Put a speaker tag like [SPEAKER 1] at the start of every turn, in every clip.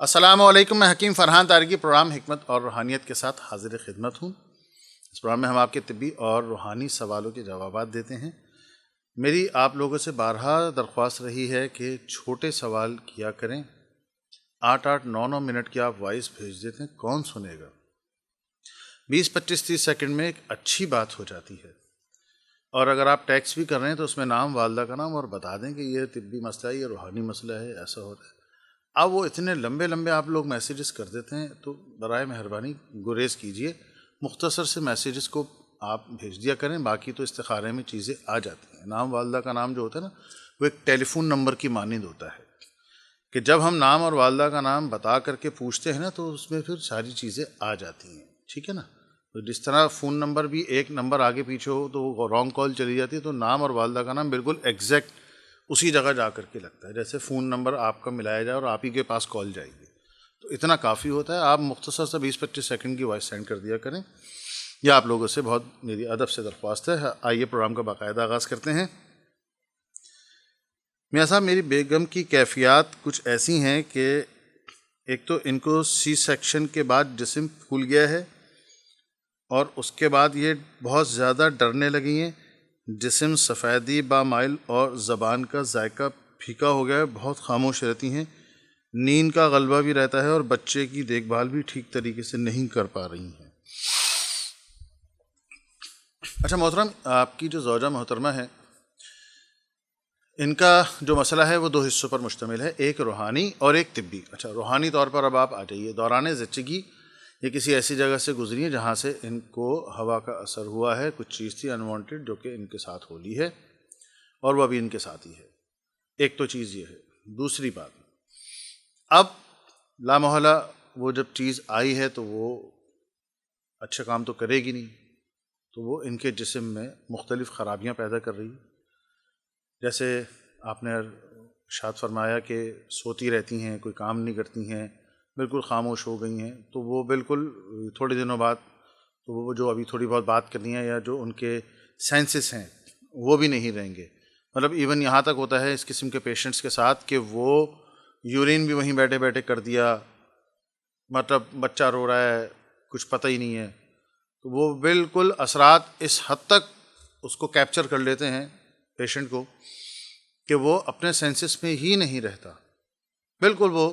[SPEAKER 1] السلام علیکم، میں حکیم فرحان طارقی پروگرام حکمت اور روحانیت کے ساتھ حاضر خدمت ہوں۔ اس پروگرام میں ہم آپ کے طبی اور روحانی سوالوں کے جوابات دیتے ہیں۔ میری آپ لوگوں سے بارہا درخواست رہی ہے کہ چھوٹے سوال کیا کریں۔ 8-8 9-9 منٹ کی آپ وائس بھیج دیتے ہیں، کون سنے گا؟ 20-25-30 سیکنڈ میں ایک اچھی بات ہو جاتی ہے۔ اور اگر آپ ٹیکسٹ بھی کر رہے ہیں تو اس میں نام، والدہ کا نام اور بتا دیں کہ یہ طبی مسئلہ ہے، یہ روحانی مسئلہ ہے، ایسا ہو رہا ہے۔ اب وہ اتنے لمبے لمبے آپ لوگ میسیجز کر دیتے ہیں تو برائے مہربانی گریز کیجئے، مختصر سے میسیجز کو آپ بھیج دیا کریں، باقی تو استخارے میں چیزیں آ جاتی ہیں۔ نام والدہ کا نام جو ہوتا ہے نا، وہ ایک ٹیلی فون نمبر کی مانند ہوتا ہے کہ جب ہم نام اور والدہ کا نام بتا کر کے پوچھتے ہیں نا تو اس میں پھر ساری چیزیں آ جاتی ہیں، ٹھیک ہے نا۔ تو جس طرح فون نمبر بھی ایک نمبر آگے پیچھے ہو تو وہ رانگ کال چلی جاتی ہے، تو نام اور والدہ کا نام بالکل ایگزیکٹ اسی جگہ جا کر کے لگتا ہے، جیسے فون نمبر آپ کا ملایا جائے اور آپ ہی کے پاس کال جائے گی، تو اتنا کافی ہوتا ہے۔ آپ مختصر سا 20-25 سیکنڈ کی وائس سینڈ کر دیا کریں۔ یہ آپ لوگوں سے بہت میری ادب سے درخواست ہے۔ آئیے پروگرام کا باقاعدہ آغاز کرتے ہیں۔ میاں صاحب، میری بیگم کی کیفیات کچھ ایسی ہیں کہ ایک تو ان کو سی سیکشن کے بعد جسم پھول گیا ہے، اور اس کے بعد یہ بہت زیادہ ڈرنے لگی ہیں، جسم سفیدی بامائل اور زبان کا ذائقہ پھیکا ہو گیا ہے، بہت خاموش رہتی ہیں، نیند کا غلبہ بھی رہتا ہے اور بچے کی دیکھ بھال بھی ٹھیک طریقے سے نہیں کر پا رہی ہیں۔ اچھا محترم، آپ کی جو زوجہ محترمہ ہے، ان کا جو مسئلہ ہے وہ 2 حصوں پر مشتمل ہے، ایک روحانی اور ایک طبی۔ اچھا، روحانی طور پر اب آپ آ جائیے۔ دوران زچگی یہ کسی ایسی جگہ سے گزری ہیں جہاں سے ان کو ہوا کا اثر ہوا ہے، کچھ چیز تھی انوانٹیڈ جو کہ ان کے ساتھ ہو لی ہے اور وہ ابھی ان کے ساتھ ہی ہے۔ ایک تو چیز یہ ہے۔ دوسری بات، اب لامحالہ وہ جب چیز آئی ہے تو وہ اچھا کام تو کرے گی نہیں، تو وہ ان کے جسم میں مختلف خرابیاں پیدا کر رہی ہے۔ جیسے آپ نے ارشاد فرمایا کہ سوتی رہتی ہیں، کوئی کام نہیں کرتی ہیں، بالکل خاموش ہو گئی ہیں، تو وہ بالکل تھوڑے دنوں بعد تو وہ جو ابھی تھوڑی بہت بات کرنی ہے یا جو ان کے سینسز ہیں وہ بھی نہیں رہیں گے۔ مطلب ایون یہاں تک ہوتا ہے اس قسم کے پیشنٹس کے ساتھ کہ وہ یورین بھی وہیں بیٹھے بیٹھے کر دیا، مطلب بچہ رو رہا ہے، کچھ پتہ ہی نہیں ہے، تو وہ بالکل اثرات اس حد تک اس کو کیپچر کر لیتے ہیں پیشنٹ کو کہ وہ اپنے سینسز میں ہی نہیں رہتا، بالکل وہ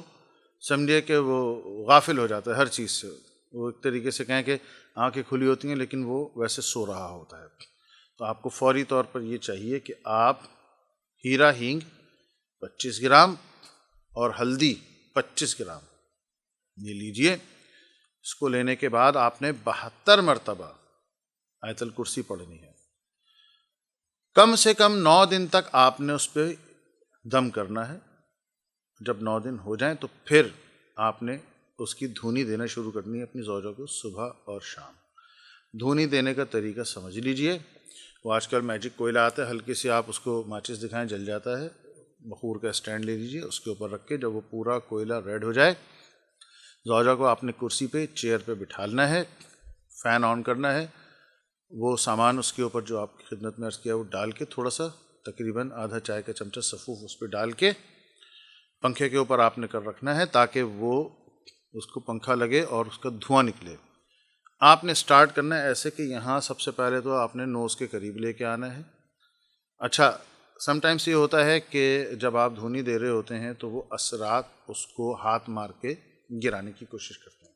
[SPEAKER 1] سمجھے کہ وہ غافل ہو جاتا ہے ہر چیز سے۔ وہ ایک طریقے سے کہیں کہ آنکھیں کھلی ہوتی ہیں لیکن وہ ویسے سو رہا ہوتا ہے۔ تو آپ کو فوری طور پر یہ چاہیے کہ آپ ہیرا ہینگ 25 گرام اور ہلدی 25 گرام یہ لیجئے۔ اس کو لینے کے بعد آپ نے 72 مرتبہ آیت الکرسی پڑھنی ہے۔ کم سے کم 9 دن تک آپ نے اس پہ دم کرنا ہے۔ جب 9 دن ہو جائیں تو پھر آپ نے اس کی دھونی دینا شروع کرنی ہے اپنی زوجہ کو، صبح اور شام۔ دھونی دینے کا طریقہ سمجھ لیجئے۔ وہ آج کل میجک کوئلہ آتا ہے، ہلکی سی آپ اس کو ماچس دکھائیں جل جاتا ہے، بخور کا اسٹینڈ لے لیجئے، اس کے اوپر رکھ کے جب وہ پورا کوئلہ ریڈ ہو جائے، زوجہ کو آپ نے کرسی پہ چیئر پہ بٹھالنا ہے، فین آن کرنا ہے، وہ سامان اس کے اوپر جو آپ کی خدمت میں عرض کیا وہ ڈال کے تھوڑا سا تقریباً آدھا چائے کا چمچہ سفوف اس پہ ڈال کے پنکھے کے اوپر آپ نے کر رکھنا ہے تاکہ وہ اس کو پنکھا لگے اور اس کا دھواں نکلے۔ آپ نے سٹارٹ کرنا ہے ایسے کہ یہاں سب سے پہلے تو آپ نے نوز کے قریب لے کے آنا ہے۔ اچھا، سم ٹائمس یہ ہوتا ہے کہ جب آپ دھونی دے رہے ہوتے ہیں تو وہ اثرات اس کو ہاتھ مار کے گرانے کی کوشش کرتے ہیں،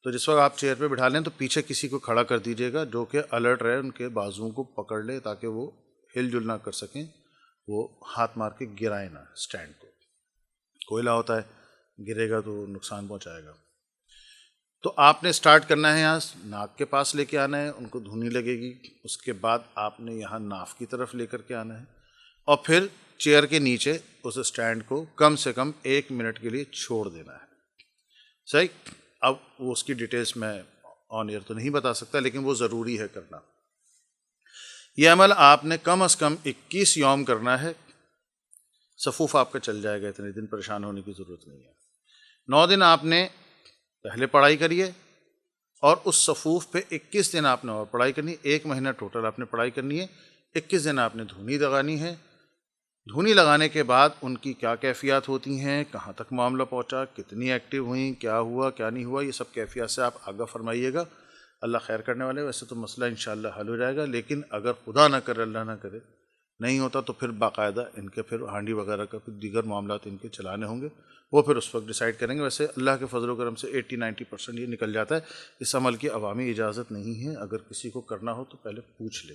[SPEAKER 1] تو جس وقت آپ چیئر پہ بٹھا لیں تو پیچھے کسی کو کھڑا کر دیجیے گا جو کہ الرٹ رہے، ان کے بازوؤں کو پکڑ لے تاکہ وہ ہل جل نہ کر سکیں، وہ ہاتھ مار کے گرائے نہ اسٹینڈ کو۔ کوئلہ ہوتا ہے، گرے گا تو نقصان پہنچائے گا۔ تو آپ نے سٹارٹ کرنا ہے، یہاں ناک کے پاس لے کے آنا ہے، ان کو دھونی لگے گی، اس کے بعد آپ نے یہاں ناف کی طرف لے کر کے آنا ہے اور پھر چیئر کے نیچے اس اسٹینڈ کو کم سے کم 1 منٹ کے لیے چھوڑ دینا ہے۔ صحیح؟ اب وہ اس کی ڈیٹیلز میں آن ایئر تو نہیں بتا سکتا لیکن وہ ضروری ہے کرنا۔ یہ عمل آپ نے کم از کم 21 یوم کرنا ہے، صفوف آپ کا چل جائے گا، اتنے دن پریشان ہونے کی ضرورت نہیں ہے۔ 9 دن آپ نے پہلے پڑھائی کریے اور اس صفوف پہ 21 دن آپ نے اور پڑھائی کرنی ہے، 1 مہینہ ٹوٹل آپ نے پڑھائی کرنی ہے، 21 دن آپ نے دھونی لگانی ہے، دھونی لگانے کے بعد ان کی کیا کیفیات ہوتی ہیں، کہاں تک معاملہ پہنچا، کتنی ایکٹیو ہوئیں، کیا ہوا کیا نہیں ہوا، یہ سب کیفیات سے آپ آگاہ فرمائیے گا. اللہ خیر کرنے والے. ویسے تو مسئلہ انشاءاللہ حل ہو جائے گا، لیکن اگر خدا نہ کرے اللہ نہ کرے نہیں ہوتا تو پھر باقاعدہ ان کے پھر ہانڈی وغیرہ کا پھر دیگر معاملات ان کے چلانے ہوں گے، وہ پھر اس وقت ڈیسائیڈ کریں گے. ویسے اللہ کے فضل و کرم سے 80-90% یہ نکل جاتا ہے. اس عمل کی عوامی اجازت نہیں ہے، اگر کسی کو کرنا ہو تو پہلے پوچھ لے.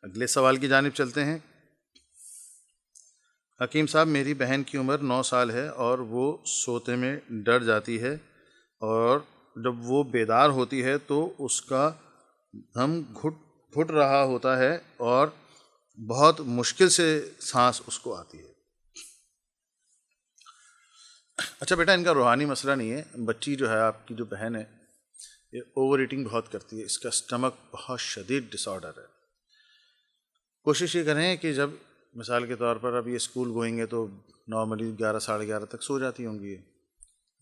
[SPEAKER 1] اگلے سوال کی جانب چلتے ہیں. حکیم صاحب، میری بہن کی عمر 9 سال ہے اور وہ سوتے میں ڈر جاتی ہے، اور جب وہ بیدار ہوتی ہے تو اس کا دم گھٹ رہا ہوتا ہے اور بہت مشکل سے سانس اس کو آتی ہے. اچھا بیٹا، ان کا روحانی مسئلہ نہیں ہے. بچی جو ہے آپ کی جو بہن ہے یہ اوور ایٹنگ بہت کرتی ہے، اس کا اسٹمک بہت شدید ڈس آرڈر ہے. کوشش یہ کریں کہ جب مثال کے طور پر اب یہ اسکول گوئیں گے تو نارملی 11-11:30 تک سو جاتی ہوں گی.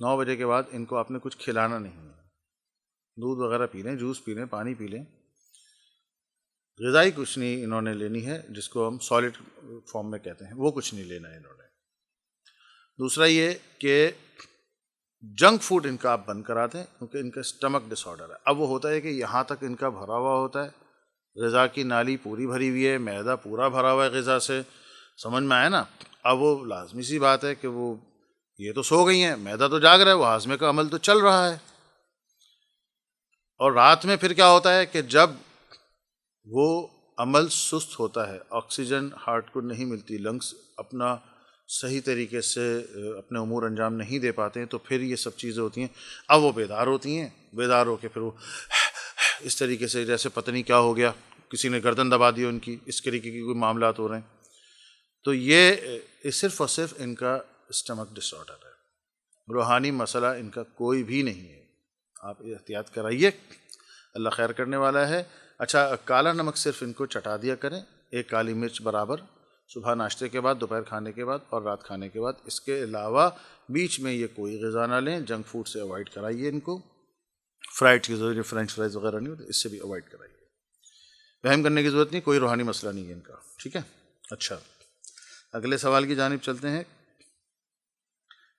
[SPEAKER 1] 9 بجے کے بعد ان کو آپ نے کچھ کھلانا نہیں ہے. دودھ وغیرہ پی لیں، جوس پی لیں، پانی پی لیں. غذائی کچھ نہیں انہوں نے لینی ہے، جس کو ہم سالڈ فارم میں کہتے ہیں، وہ کچھ نہیں لینا ہے انہوں نے. دوسرا یہ کہ جنک فوڈ ان کا آپ بند کرا دیں، کیونکہ ان کا اسٹمک ڈس آرڈر ہے. اب وہ ہوتا ہے کہ یہاں تک ان کا بھرا ہوا ہوتا ہے، غذا کی نالی پوری بھری ہوئی ہے، معدہ پورا بھرا ہوا ہے غذا سے. سمجھ میں آیا نا؟ اب وہ لازمی سی بات ہے کہ وہ یہ تو سو گئی ہیں، معدہ تو جاگ رہا ہے، وہ ہاضمے کا عمل تو چل رہا ہے. اور رات میں پھر کیا ہوتا ہے کہ جب وہ عمل سست ہوتا ہے، آکسیجن ہارٹ کو نہیں ملتی، لنگس اپنا صحیح طریقے سے اپنے امور انجام نہیں دے پاتے ہیں، تو پھر یہ سب چیزیں ہوتی ہیں. اب وہ بیدار ہوتی ہیں، بیدار ہو کے پھر وہ اس طریقے سے جیسے پتہ نہیں کیا ہو گیا، کسی نے گردن دبا دی ان کی، اس طریقے کی کوئی معاملات ہو رہے ہیں. تو یہ صرف اور صرف ان کا اسٹمک ڈس آرڈر ہے، روحانی مسئلہ ان کا کوئی بھی نہیں ہے. آپ احتیاط کرائیے، اللہ خیر کرنے والا ہے. اچھا، کالا نمک صرف ان کو چٹا دیا کریں، 1 کالی مرچ برابر، صبح ناشتے کے بعد، دوپہر کھانے کے بعد اور رات کھانے کے بعد. اس کے علاوہ بیچ میں یہ کوئی غذا نہ لیں. جنک فوڈ سے اوائڈ کرائیے ان کو، فرائڈ چیزوں جو فرینچ فرائز وغیرہ نہیں ہوتے اس سے بھی اوائڈ کرائیے. وہم کرنے کی ضرورت نہیں، کوئی روحانی مسئلہ نہیں ہے ان کا. ٹھیک ہے. اچھا، اگلے سوال کی جانب چلتے ہیں.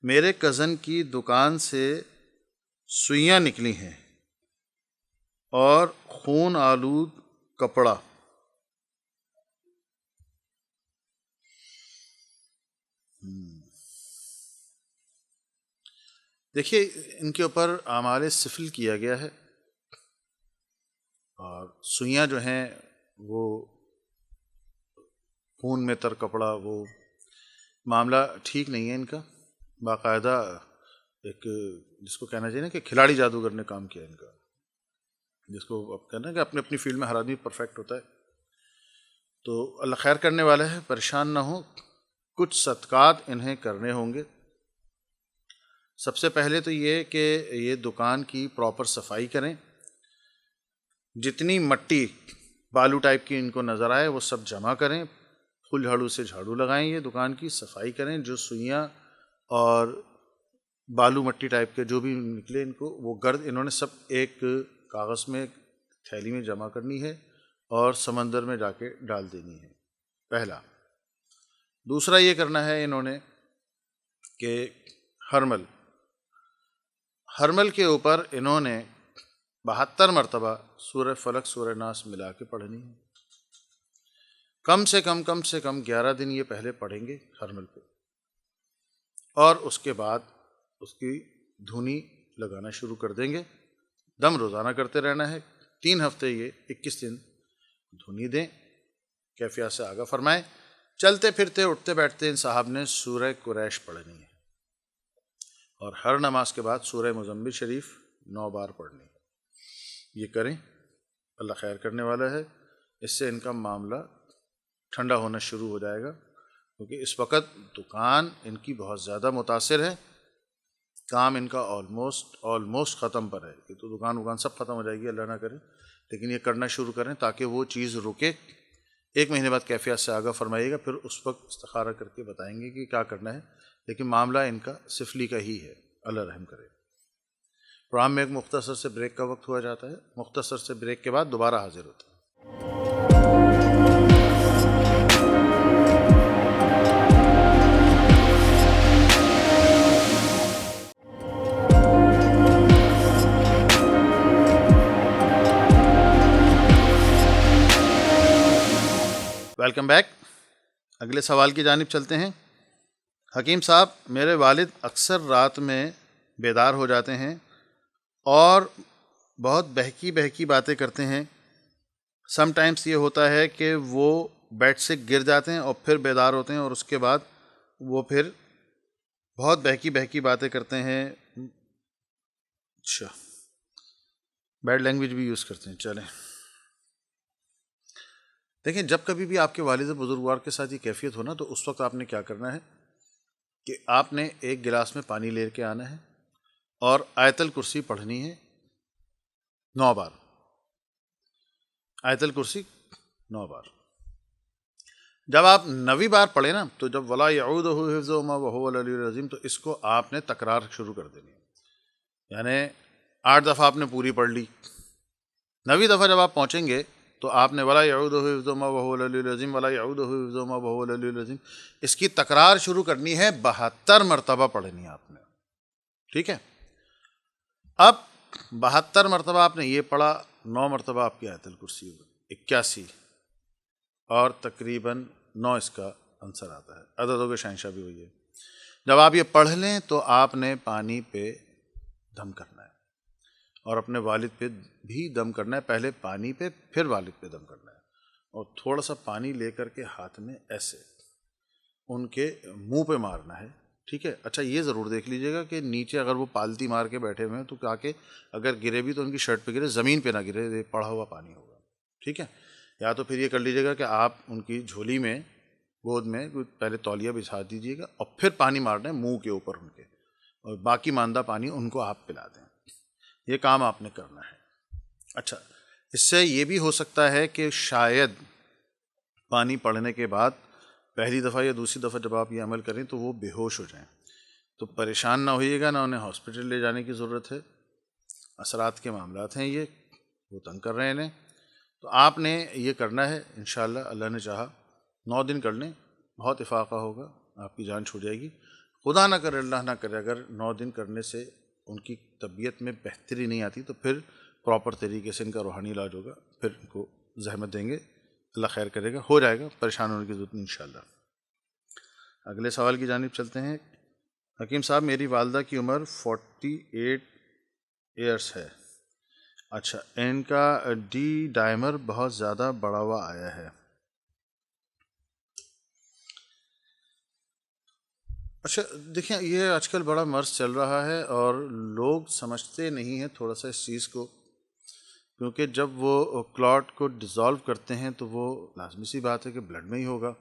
[SPEAKER 1] میرے کزن کی دکان سے سوئیاں نکلی ہیں اور خون آلود کپڑا. دیکھیے، ان کے اوپر اعمال سفل کیا گیا ہے، اور سوئیاں جو ہیں وہ خون میں تر کپڑا، وہ معاملہ ٹھیک نہیں ہے ان کا. باقاعدہ ایک جس کو کہنا چاہیے نا کہ کھلاڑی جادوگر نے کام کیا ان کا، جس کو اب کہنا ہے کہ اپنی فیلڈ میں ہر آدمی پرفیکٹ ہوتا ہے. تو اللہ خیر کرنے والا ہے، پریشان نہ ہو. کچھ صدقات انہیں کرنے ہوں گے. سب سے پہلے تو یہ کہ یہ دکان کی پراپر صفائی کریں. جتنی مٹی بالو ٹائپ کی ان کو نظر آئے وہ سب جمع کریں، پھول جھاڑو سے جھاڑو لگائیں، یہ دکان کی صفائی کریں. جو سوئیاں اور بالو مٹی ٹائپ کے جو بھی نکلے ان کو، وہ گرد انہوں نے سب ایک کاغذ میں تھیلی میں جمع کرنی ہے اور سمندر میں جا کے ڈال دینی ہے، پہلا. دوسرا یہ کرنا ہے انہوں نے کہ ہرمل کے اوپر انہوں نے 72 مرتبہ سورہ فلق سورہ ناس ملا کے پڑھنی ہے. کم سے کم 11 دن یہ پہلے پڑھیں گے ہرمل پہ، اور اس کے بعد اس کی دھونی لگانا شروع کر دیں گے. دم روزانہ کرتے رہنا ہے. 3 ہفتے یہ 21 دن دھونی دیں. کیفیات سے آگاہ فرمائیں. چلتے پھرتے اٹھتے بیٹھتے ان صاحب نے سورہ قریش پڑھنی ہے، اور ہر نماز کے بعد سورہ مزمل شریف 9 بار پڑھنی ہے. یہ کریں، اللہ خیر کرنے والا ہے. اس سے ان کا معاملہ ٹھنڈا ہونا شروع ہو جائے گا، کیونکہ اس وقت دکان ان کی بہت زیادہ متاثر ہے. کام ان کا آلموسٹ ختم پر ہے. یہ تو دکان سب ختم ہو جائے گی اللہ نہ کرے، لیکن یہ کرنا شروع کریں تاکہ وہ چیز رکے. 1 مہینے بعد کیفیات سے آگاہ فرمائیے گا، پھر اس وقت استخارہ کر کے بتائیں گے کہ کیا کرنا ہے. لیکن معاملہ ان کا سفلی کا ہی ہے، اللہ رحم کرے. پروگرام میں ایک مختصر سے بریک کا وقت ہوا جاتا ہے. مختصر سے بریک کے بعد دوبارہ حاضر ہوتے ہیں. Welcome back. اگلے سوال کی جانب چلتے ہیں. حکیم صاحب، میرے والد اکثر رات میں بیدار ہو جاتے ہیں اور بہت بہکی باتیں کرتے ہیں. سم ٹائمس یہ ہوتا ہے کہ وہ بیڈ سے گر جاتے ہیں اور پھر بیدار ہوتے ہیں، اور اس کے بعد وہ پھر بہت بہکی باتیں کرتے ہیں. اچھا، بیڈ لینگویج بھی یوز کرتے ہیں. چلیں دیکھیں، جب کبھی بھی آپ کے والد بزرگوار کے ساتھ یہ کیفیت ہو نا، تو اس وقت آپ نے کیا کرنا ہے کہ آپ نے ایک گلاس میں پانی لے کے آنا ہے اور آیت الکرسی پڑھنی ہے 9 بار. آیت الکرسی 9 بار. جب آپ 9ویں بار پڑھیں نا، تو جب ولا یعودہ حفظہما وہو العلی العظیم، تو اس کو آپ نے تکرار شروع کر دینی ہے. یعنی 8 دفعہ آپ نے پوری پڑھ لی. 9ویں دفعہ جب آپ پہنچیں گے تو آپ نے ولا یعودہ حفظہما وہو العلی العظیم، ولا یعودہ حفظہما وہو العلی العظیم، اس کی تکرار شروع کرنی ہے. 72 مرتبہ پڑھنی ہے آپ نے. ٹھیک ہے؟ اب 72 مرتبہ آپ نے یہ پڑھا، 9 مرتبہ آپ کی آیت الکرسی ہوگی 81، اور تقریباً 9 اس کا آنسر آتا ہے. عددوں کے شہنشاہ بھی ہوئی ہے. جب آپ یہ پڑھ لیں تو آپ نے پانی پہ دم کرنا ہے، اور اپنے والد پہ بھی دم کرنا ہے. پہلے پانی پہ، پھر والد پہ دم کرنا ہے، اور تھوڑا سا پانی لے کر کے ہاتھ میں ایسے ان کے منہ پہ مارنا ہے. ٹھیک ہے؟ اچھا، یہ ضرور دیکھ لیجئے گا کہ نیچے اگر وہ پالتی مار کے بیٹھے ہوئے ہیں تو کیا کہ اگر گرے بھی تو ان کی شرٹ پہ گرے، زمین پہ نہ گرے، یہ پڑا ہوا پانی ہوگا. ٹھیک ہے؟ یا تو پھر یہ کر لیجئے گا کہ آپ ان کی جھولی میں، گود میں پہلے تولیہ بچھا دیجئے گا اور پھر پانی مارنا ہے منہ کے اوپر ان کے، اور باقی ماندہ پانی ان کو آپ پلا دیں. یہ کام آپ نے کرنا ہے. اچھا، اس سے یہ بھی ہو سکتا ہے کہ شاید پانی پڑنے کے بعد پہلی دفعہ یا دوسری دفعہ جب آپ یہ عمل کریں تو وہ بے ہوش ہو جائیں. تو پریشان نہ ہوئیے گا، نہ انہیں ہاسپٹل لے جانے کی ضرورت ہے. اثرات کے معاملات ہیں یہ، وہ تنگ کر رہے ہیں انہیں. تو آپ نے یہ کرنا ہے انشاءاللہ. اللہ نے چاہا 9 دن کر لیں، بہت افاقہ ہوگا، آپ کی جان چھوٹ جائے گی. خدا نہ کرے، اللہ نہ کرے، اگر 9 دن کرنے سے ان کی طبیعت میں بہتری نہیں آتی تو پھر پراپر طریقے سے ان کا روحانی علاج ہوگا. پھر ان کو زحمت دیں گے، اللہ خیر کرے گا، ہو جائے گا. پریشان ہونے کی ضرورت نہیں انشاءاللہ. اگلے سوال کی جانب چلتے ہیں. حکیم صاحب، میری والدہ کی عمر 48 ایئرس ہے. اچھا، ان کا ڈی ڈائمر بہت زیادہ بڑا ہوا آیا ہے. اچھا دیکھیں، یہ آج کل بڑا مرض چل رہا ہے اور لوگ سمجھتے نہیں ہیں تھوڑا سا اس چیز کو، کیونکہ جب وہ کلاٹ کو ڈیزالو کرتے ہیں تو وہ لازمی سی بات ہے کہ بلڈ میں ہی ہوگا.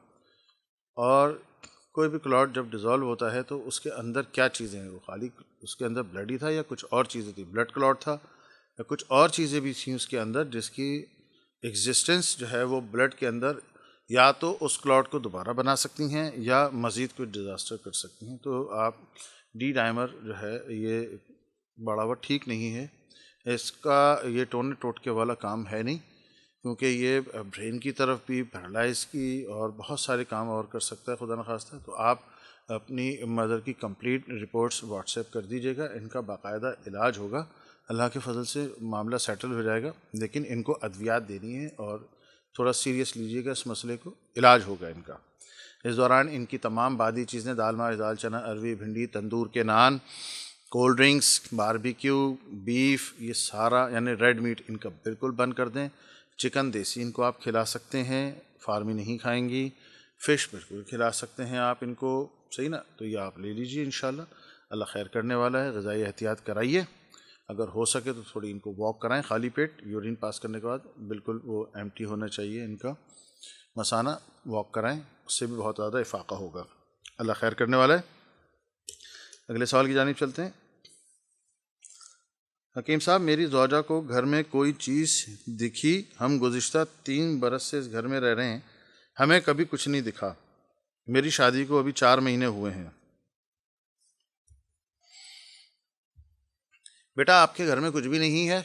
[SPEAKER 1] اور کوئی بھی کلاٹ جب ڈیزالو ہوتا ہے تو اس کے اندر کیا چیزیں ہیں؟ وہ خالی اس کے اندر بلڈ ہی تھا یا کچھ اور چیزیں تھیں؟ بلڈ کلاٹ تھا یا کچھ اور چیزیں بھی تھیں اس کے اندر، جس کی ایگزسٹنس جو ہے وہ بلڈ کے اندر یا تو اس کلاٹ کو دوبارہ بنا سکتی ہیں یا مزید کوئی ڈیزاسٹر کر سکتی ہیں. تو آپ ڈی ڈائمر جو ہے یہ بڑا ہوا ٹھیک نہیں ہے. اس کا یہ ٹونے ٹوٹکے والا کام ہے نہیں، کیونکہ یہ برین کی طرف بھی، پیرالائز کی، اور بہت سارے کام اور کر سکتا ہے خدا نخواستہ. تو آپ اپنی مدر کی کمپلیٹ رپورٹس واٹس ایپ کر دیجیے گا. ان کا باقاعدہ علاج ہوگا، اللہ کے فضل سے معاملہ سیٹل ہو جائے گا. لیکن ان کو ادویات دینی ہے اور تھوڑا سیریس لیجیے گا اس مسئلے کو، علاج ہوگا ان کا. اس دوران ان کی تمام بادی چیزیں، دال ماش، دال چنا، اروی، بھنڈی، تندور کے نان، کولڈ ڈرنکس، باربیکیو، بیف، یہ سارا یعنی ریڈ میٹ ان کا بالکل بند کر دیں. چکن دیسی ان کو آپ کھلا سکتے ہیں، فارمی نہیں کھائیں گی. فش بالکل کھلا سکتے ہیں آپ ان کو، صحیح نا؟ تو یہ آپ لے لیجیے انشاءاللہ، اللہ خیر کرنے والا ہے. غذائی احتیاط کرائیے، اگر ہو سکے تو تھوڑی ان کو واک کرائیں خالی پیٹ. یورین پاس کرنے کے بعد بالکل وہ ایمٹی ہونا چاہیے ان کا مثانہ، واک کرائیں، اس سے بھی بہت زیادہ افاقہ ہوگا. اللہ خیر کرنے والا ہے. اگلے سوال کی جانب چلتے ہیں. حکیم صاحب، میری زوجہ کو گھر میں کوئی چیز دکھی، ہم گزشتہ 3 برس سے اس گھر میں رہ رہے ہیں، ہمیں کبھی کچھ نہیں دکھا. میری شادی کو ابھی 4 مہینے ہوئے ہیں. بیٹا، آپ کے گھر میں کچھ بھی نہیں ہے،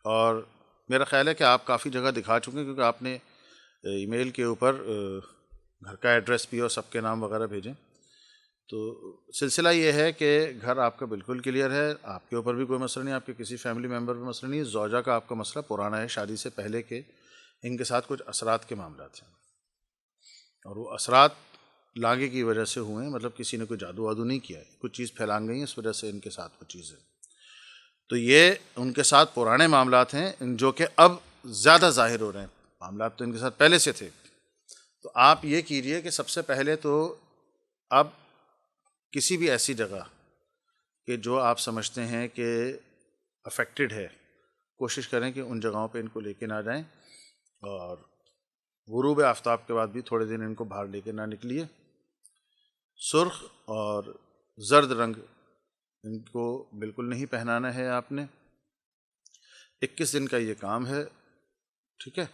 [SPEAKER 1] اور میرا خیال ہے کہ آپ کافی جگہ دکھا چکے ہیں، کیونکہ آپ نے ای میل کے اوپر گھر کا ایڈریس بھی اور سب کے نام وغیرہ بھیجیں. تو سلسلہ یہ ہے کہ گھر آپ کا بالکل کلیئر ہے، آپ کے اوپر بھی کوئی مسئلہ نہیں، آپ کے کسی فیملی ممبر پہ مسئلہ نہیں. زوجہ کا آپ کا مسئلہ پرانا ہے، شادی سے پہلے کے ان کے ساتھ کچھ اثرات کے معاملات ہیں. اور وہ اثرات لاگے کی وجہ سے ہوئے ہیں، مطلب کسی نے کوئی جادو وادو نہیں کیا ہے، کچھ چیز پھیلان گئی ہے اس وجہ سے ان کے ساتھ وہ چیز ہے۔ تو یہ ان کے ساتھ پرانے معاملات ہیں جو کہ اب زیادہ ظاہر ہو رہے ہیں، معاملات تو ان کے ساتھ پہلے سے تھے۔ تو آپ یہ کیجئے کہ سب سے پہلے تو اب کسی بھی ایسی جگہ کہ جو آپ سمجھتے ہیں کہ افیکٹڈ ہے، کوشش کریں کہ ان جگہوں پہ ان کو لے کے نہ جائیں، اور غروب آفتاب کے بعد بھی تھوڑے دن ان کو باہر لے کے نہ نکلیے۔ سرخ اور زرد رنگ ان کو بالکل نہیں پہنانا ہے آپ نے۔ 21 دن کا یہ کام ہے، ٹھیک ہے؟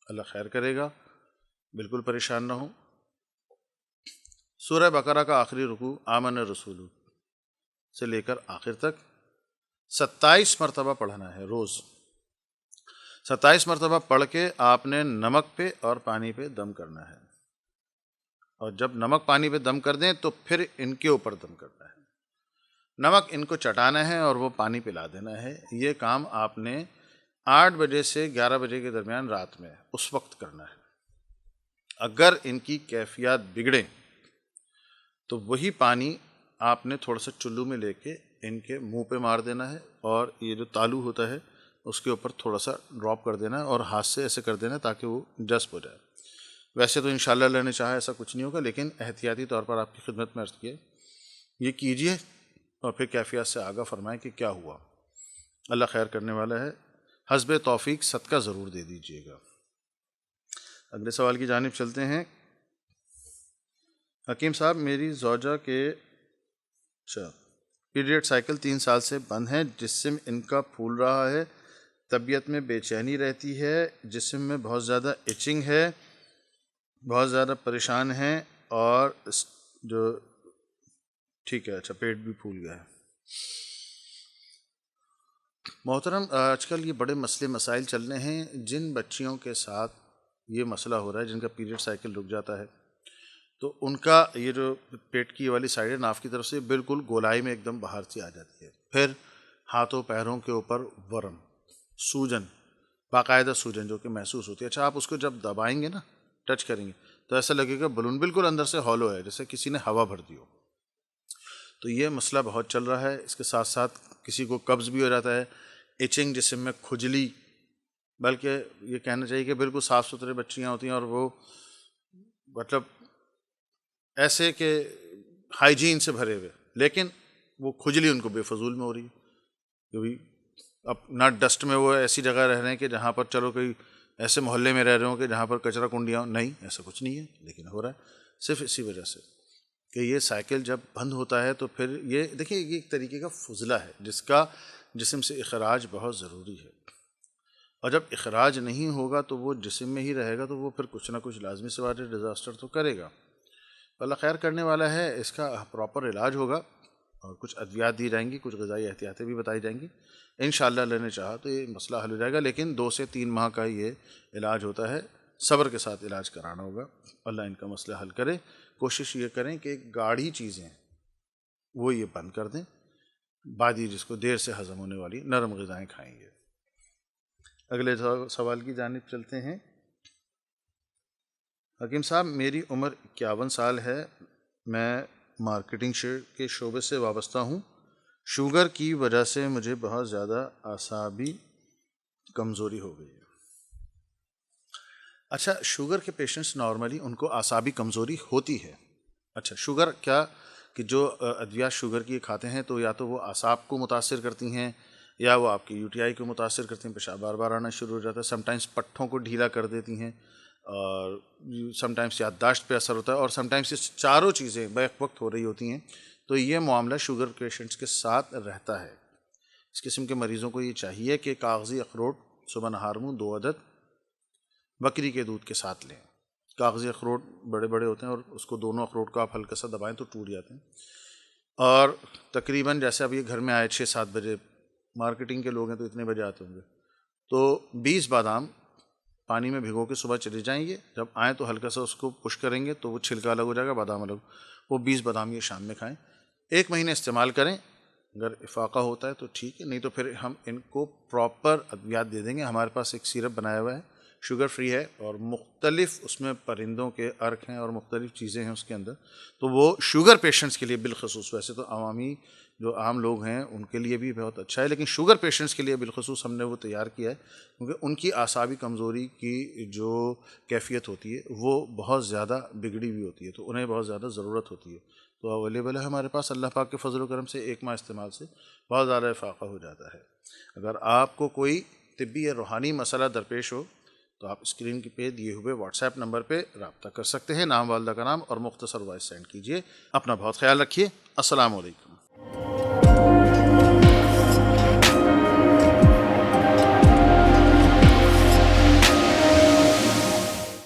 [SPEAKER 1] اللہ خیر کرے گا، بالکل پریشان نہ ہوں۔ سورہ بقرہ کا آخری رکوع آمن الرسول سے لے کر آخر تک 27 مرتبہ پڑھنا ہے روز۔ 27 مرتبہ پڑھ کے آپ نے نمک پہ اور پانی پہ دم کرنا ہے، اور جب نمک پانی پہ دم کر دیں تو پھر ان کے اوپر دم کرنا ہے۔ نمک ان کو چٹانا ہے اور وہ پانی پلا دینا ہے۔ یہ کام آپ نے 8 بجے سے 11 بجے کے درمیان رات میں اس وقت کرنا ہے۔ اگر ان کی کیفیات بگڑیں تو وہی پانی آپ نے تھوڑا سا چلو میں لے کے ان کے منہ پہ مار دینا ہے، اور یہ جو تالو ہوتا ہے اس کے اوپر تھوڑا سا ڈراپ کر دینا ہے، اور ہاتھ سے ایسے کر دینا ہے تاکہ وہ جذب ہو جائے۔ ویسے تو انشاءاللہ اللہ نے چاہا ایسا کچھ نہیں ہوگا، لیکن احتیاطی طور پر آپ کی خدمت میں عرض کیے یہ کیجئے، اور پھر کیفیات سے آگاہ فرمائیں کہ کیا ہوا۔ اللہ خیر کرنے والا ہے۔ حسب توفیق صدقہ ضرور دے دیجئے گا۔ اگلے سوال کی جانب چلتے ہیں۔ حکیم صاحب، میری زوجہ کے پیریڈ سائیکل 3 سال سے بند ہیں، جسم ان کا پھول رہا ہے، طبیعت میں بے چینی رہتی ہے، جسم میں بہت زیادہ ایچنگ ہے، بہت زیادہ پریشان ہیں، اور جو ٹھیک ہے، اچھا پیٹ بھی پھول گیا ہے۔ محترم، آج کل یہ بڑے مسئلے مسائل چل رہے ہیں، جن بچیوں کے ساتھ یہ مسئلہ ہو رہا ہے، جن کا پیریڈ سائیکل رک جاتا ہے، تو ان کا یہ جو پیٹ کی والی سائڈ ہے ناف کی طرف سے بالکل گولائی میں ایک دم باہر سی آ جاتی ہے۔ پھر ہاتھوں پیروں کے اوپر ورم، سوجن، باقاعدہ سوجن جو کہ محسوس ہوتی ہے۔ اچھا آپ اس کو جب دبائیں گے نا، ٹچ کریں گے، تو ایسا لگے گا بلون بالکل اندر سے ہالو ہے، جیسے کسی نے ہوا بھر دی ہو۔ تو یہ مسئلہ بہت چل رہا ہے۔ اس کے ساتھ ساتھ کسی کو قبض بھی ہو جاتا ہے، ایچنگ، جسم میں کھجلی، بلکہ یہ کہنا چاہیے کہ بالکل صاف ستھرے بچیاں ہوتی ہیں اور وہ مطلب ایسے کہ ہائیجین سے بھرے ہوئے، لیکن وہ کھجلی ان کو بے فضول میں ہو رہی ہے، کیونکہ اب نہ ڈسٹ میں وہ ایسی جگہ رہ رہے ہیں کہ جہاں پر چلو کوئی ایسے محلے میں رہ رہے ہوں کہ جہاں پر کچرا کنڈیاں ہوں، نہیں ایسا کچھ نہیں ہے، لیکن ہو رہا ہے صرف اسی وجہ سے کہ یہ سائیکل جب بند ہوتا ہے تو پھر یہ دیکھیں یہ ایک طریقے کا فضلہ ہے جس کا جسم سے اخراج بہت ضروری ہے، اور جب اخراج نہیں ہوگا تو وہ جسم میں ہی رہے گا تو وہ پھر کچھ نہ کچھ لازمی سے واجب ڈیزاسٹر تو کرے گا۔ اللہ خیر کرنے والا ہے، اس کا پراپر علاج ہوگا، اور کچھ ادویات دی جائیں گی، کچھ غذائی احتیاطیں بھی بتائی جائیں گی۔ انشاءاللہ اللہ نے چاہا تو یہ مسئلہ حل ہو جائے گا، لیکن 2 سے 3 ماہ کا یہ علاج ہوتا ہے، صبر کے ساتھ علاج کرانا ہوگا۔ اللہ ان کا مسئلہ حل کرے۔ کوشش یہ کریں کہ گاڑھی چیزیں وہ یہ بند کر دیں، بادی جس کو دیر سے ہضم ہونے والی نرم غذائیں کھائیں گے۔ اگلے سوال کی جانب چلتے ہیں۔ حکیم صاحب، میری عمر 51 سال ہے، میں مارکیٹنگ کے شعبے سے وابستہ ہوں۔ شوگر کی وجہ سے مجھے بہت زیادہ اعصابی کمزوری ہو گئی ہے۔ اچھا، شوگر کے پیشنٹس نارملی ان کو اعصابی کمزوری ہوتی ہے۔ اچھا، شوگر کیا کہ جو ادویات شوگر کی کھاتے ہیں تو یا تو وہ اعصاب کو متاثر کرتی ہیں، یا وہ آپ کی یو ٹی آئی کو متاثر کرتی ہیں، پیشاب بار بار آنا شروع ہو جاتا ہے، سم ٹائمز پٹھوں کو ڈھیلا کر دیتی ہیں، اور سم ٹائمز یادداشت پہ اثر ہوتا ہے، اور سم ٹائمز یہ چاروں چیزیں بیک وقت ہو رہی ہوتی ہیں۔ تو یہ معاملہ شوگر پیشنٹس کے ساتھ رہتا ہے۔ اس قسم کے مریضوں کو یہ چاہیے کہ کاغذی اخروٹ صبح نہار منہ 2 عدد بکری کے دودھ کے ساتھ لیں۔ کاغذی اخروٹ بڑے بڑے ہوتے ہیں، اور اس کو دونوں اخروٹ کو آپ ہلکا سا دبائیں تو ٹوٹ جاتے ہیں، اور تقریباً جیسے اب یہ گھر میں آئے 6-7 بجے، مارکیٹنگ کے لوگ ہیں تو اتنے بجے آتے ہوں گے، تو 20 بادام پانی میں بھگو کے صبح چلے جائیں گے، جب آئیں تو ہلکا سا اس کو پش کریں گے تو وہ چھلکا الگ ہو جائے گا، بادام الگ، وہ 20 بادام یہ شام میں کھائیں، 1 مہینے استعمال کریں، اگر افاقہ ہوتا ہے تو ٹھیک ہے، نہیں تو پھر ہم ان کو پراپر ادویات دے دیں گے۔ ہمارے پاس ایک سیرپ بنایا ہوا ہے شوگر فری ہے اور مختلف اس میں پرندوں کے ارک ہیں اور مختلف چیزیں ہیں اس کے اندر، تو وہ شوگر پیشنٹس کے لیے بالخصوص، ویسے تو عوامی جو عام لوگ ہیں ان کے لیے بھی بہت اچھا ہے، لیکن شوگر پیشنٹس کے لیے بالخصوص ہم نے وہ تیار کیا ہے، کیونکہ ان کی اعصابی کمزوری کی جو کیفیت ہوتی ہے وہ بہت زیادہ بگڑی ہوئی ہوتی ہے، تو انہیں بہت زیادہ ضرورت ہوتی ہے، تو اویلیبل ہے ہمارے پاس۔ اللہ پاک کے فضل و کرم سے ایک ماہ استعمال سے بہت زیادہ افاقہ ہو جاتا ہے۔ اگر آپ کو کوئی طبی یا روحانی مسئلہ درپیش ہو تو آپ اسکرین پہ دیے ہوئے واٹس ایپ نمبر پہ رابطہ کر سکتے ہیں، نام والدہ کا نام اور مختصر وائس سینڈ کیجیے۔ اپنا بہت خیال رکھیے۔ السلام علیکم۔